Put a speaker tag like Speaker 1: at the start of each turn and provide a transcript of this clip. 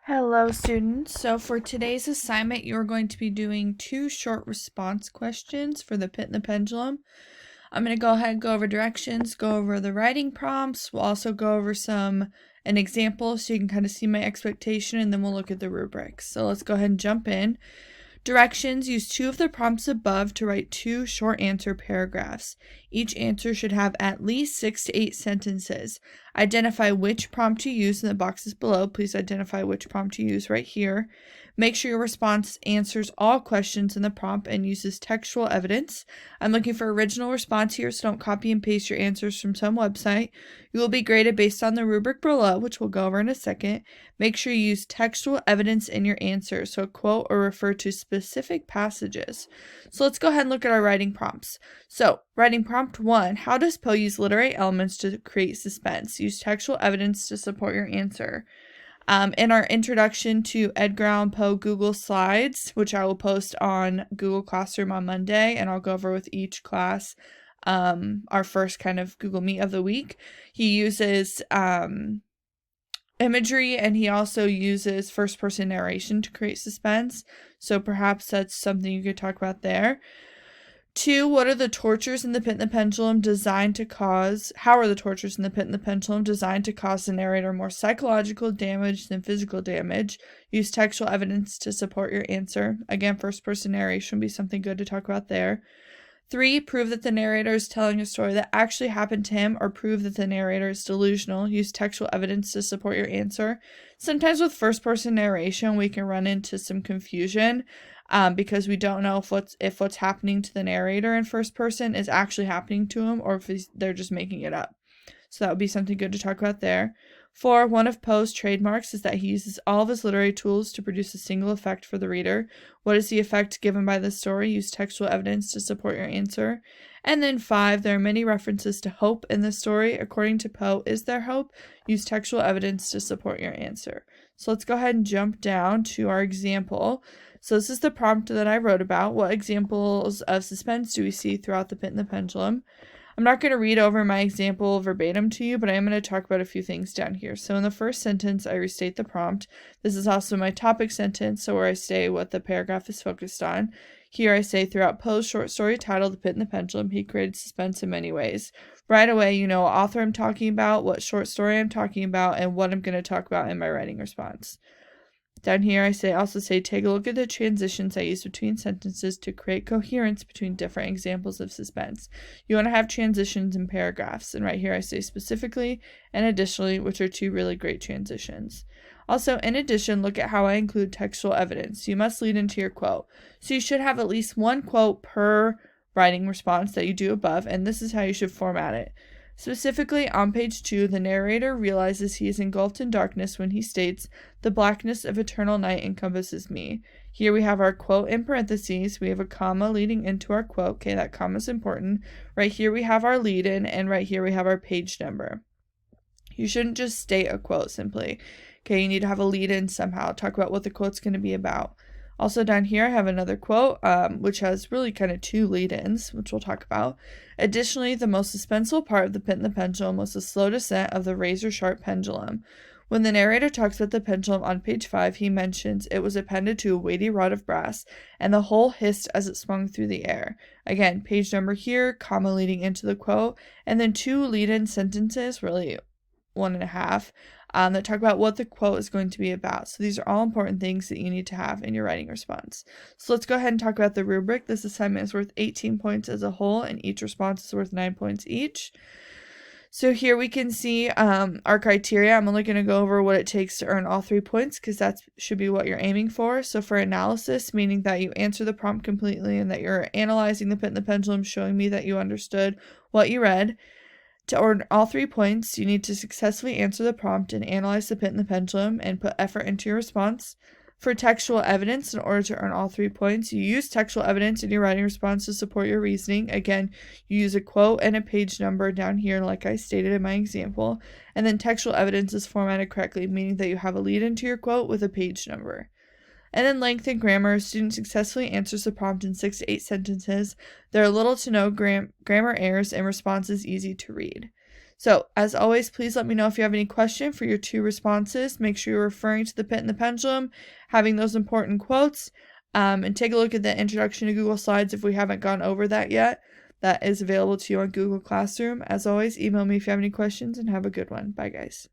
Speaker 1: Hello, students. So for today's assignment, you're going to be doing 2 short response questions for the Pit and the Pendulum. I'm going to go ahead and go over directions, go over the writing prompts. We'll also go over an example so you can kind of see my expectation, and then we'll look at the rubrics. So let's go ahead and jump in. Directions: use 2 of the prompts above to write 2 short answer paragraphs. Each answer should have at least 6 to 8 sentences. Identify which prompt to use in the boxes below. Please identify which prompt to use right here. Make sure your response answers all questions in the prompt and uses textual evidence. I'm looking for original response here, so don't copy and paste your answers from some website. You will be graded based on the rubric below, which we'll go over in a second. Make sure you use textual evidence in your answer, so quote or refer to specific passages. So let's go ahead and look at our writing prompts. So, writing prompt 1, how does Poe use literary elements to create suspense? Use textual evidence to support your answer. In our introduction to Edgar Allan Poe Google Slides, which I will post on Google Classroom on Monday, and I'll go over with each class our first kind of Google Meet of the week. He uses imagery, and he also uses first-person narration to create suspense, so perhaps that's something you could talk about there. 2, what are the tortures in the Pit and the Pendulum designed to cause? How are the tortures in the Pit and the Pendulum designed to cause the narrator more psychological damage than physical damage? Use textual evidence to support your answer. Again, first-person narration would be something good to talk about there. 3, prove that the narrator is telling a story that actually happened to him, or prove that the narrator is delusional. Use textual evidence to support your answer. Sometimes with first-person narration, we can run into some confusion because we don't know if what's happening to the narrator in first person is actually happening to him, or if they're just making it up. So that would be something good to talk about there. 4, one of Poe's trademarks is that he uses all of his literary tools to produce a single effect for the reader. What is the effect given by this story? Use textual evidence to support your answer. And then 5, there are many references to hope in this story. According to Poe, is there hope? Use textual evidence to support your answer. So let's go ahead and jump down to our example. So this is the prompt that I wrote about. What examples of suspense do we see throughout the Pit and the Pendulum? I'm not going to read over my example verbatim to you, but I am going to talk about a few things down here. So in the first sentence, I restate the prompt. This is also my topic sentence, so where I say what the paragraph is focused on. Here I say, throughout Poe's short story titled The Pit and the Pendulum, he created suspense in many ways. Right away, you know what author I'm talking about, what short story I'm talking about, and what I'm going to talk about in my writing response. Down here, I also say, take a look at the transitions I use between sentences to create coherence between different examples of suspense. You want to have transitions in paragraphs, and right here I say specifically and additionally, which are 2 really great transitions. Also, in addition, look at how I include textual evidence. You must lead into your quote. So you should have at least 1 quote per writing response that you do above, and this is how you should format it. Specifically, on page 2, the narrator realizes he is engulfed in darkness when he states, "The blackness of eternal night encompasses me." Here we have our quote in parentheses. We have a comma leading into our quote. Okay, that comma is important. Right here we have our lead-in, and right here we have our page number. You shouldn't just state a quote simply. Okay, you need to have a lead-in somehow. Talk about what the quote's going to be about. Also down here, I have another quote, which has really kind of 2 lead-ins, which we'll talk about. Additionally, the most suspenseful part of the Pit and the Pendulum was the slow descent of the razor-sharp pendulum. When the narrator talks about the pendulum on page 5, he mentions it was appended to a weighty rod of brass, and the whole hissed as it swung through the air. Again, page number here, comma leading into the quote, and then 2 lead-in sentences, really 1.5, that talk about what the quote is going to be about. So these are all important things that you need to have in your writing response. So let's go ahead and talk about the rubric. This assignment is worth 18 points as a whole, and each response is worth 9 points each. So here we can see our criteria. I'm only going to go over what it takes to earn all 3 points because that should be what you're aiming for. So for analysis, meaning that you answer the prompt completely and that you're analyzing the Pit and the Pendulum, showing me that you understood what you read. To earn all 3 points, you need to successfully answer the prompt and analyze the Pit and the Pendulum and put effort into your response. For textual evidence, in order to earn all 3 points, you use textual evidence in your writing response to support your reasoning. Again, you use a quote and a page number down here, like I stated in my example. And then textual evidence is formatted correctly, meaning that you have a lead into your quote with a page number. And then length and grammar. A student successfully answers the prompt in 6 to 8 sentences. There are little to no grammar errors and responses easy to read. So, as always, please let me know if you have any question for your 2 responses. Make sure you're referring to the Pit and the Pendulum, having those important quotes, and take a look at the introduction to Google Slides if we haven't gone over that yet. That is available to you on Google Classroom. As always, email me if you have any questions, and have a good one. Bye, guys.